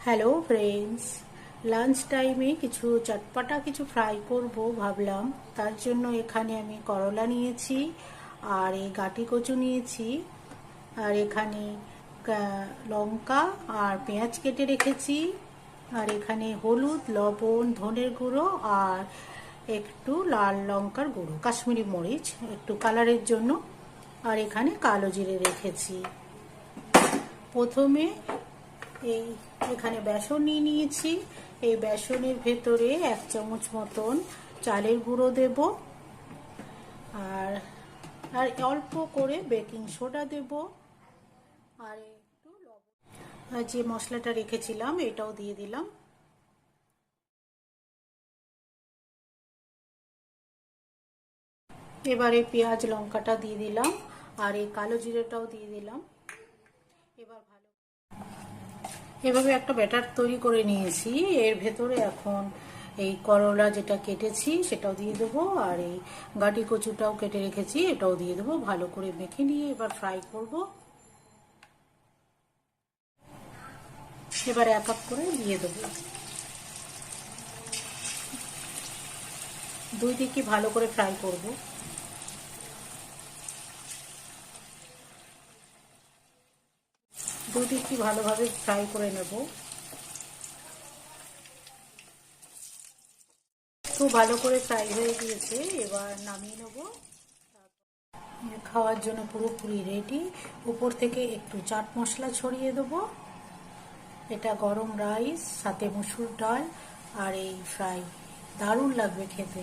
Hello friends, lunch টাইমে কিছু চটপটা কিছু ফ্রাই করব ভাবলাম। তার জন্য এখানে আমি করলা নিয়েছি, আর এই গাটি কচু নিয়েছি, আর এখানে লঙ্কা আর পেঁয়াজ কেটে রেখেছি, আর এখানে হলুদ, লবণ, ধনের গুঁড়ো আর একটু লাল লঙ্কার গুঁড়ো, কাশ্মীরি মরিচ একটু কালারের জন্য, আর এখানে কালো জিরে রেখেছি। প্রথমে এখানে বেসন নিয়ে নিয়েছি। এই বেসনের ভেতরে 1 চামচ মতন চালের গুঁড়ো দেব, আর আর অল্প করে বেকিং সোডা দেব, আর একটু লবণ, আর যে মশলাটা রেখেছিলাম এটাও দিয়ে দিলাম। এবারে পেঁয়াজ লঙ্কাটা দিয়ে দিলাম, আর এই কালো জিরেটাও দিয়ে দিলাম। এভাবে একটা ব্যাটার তৈরি করে নিয়েছি। এর ভেতরে এখন এই করলা যেটা কেটেছি সেটাও দিয়ে দেবো, আর এই গাটি কচুটাও কেটে রেখেছি এটাও দিয়ে দেবো। ভালো করে মেখে নিয়ে এবার ফ্রাই করব। এবার এক এক করে দিয়ে দেবো। দুই দিকে ভালো করে ফ্রাই করব। দুই দিকে ভালোভাবে ফ্রাই করে নেব। খুব ভালো করে ফ্রাই হয়ে গিয়েছে, এবার নামিয়ে নেব। খাওয়ার জন্য পুরোপুরি রেডি। উপর থেকে একটু চাট মশলা ছড়িয়ে দেবো। এটা গরম রাইস, সাথে মসুর ডাল আর এই ফ্রাই, দারুণ লাগবে খেতে।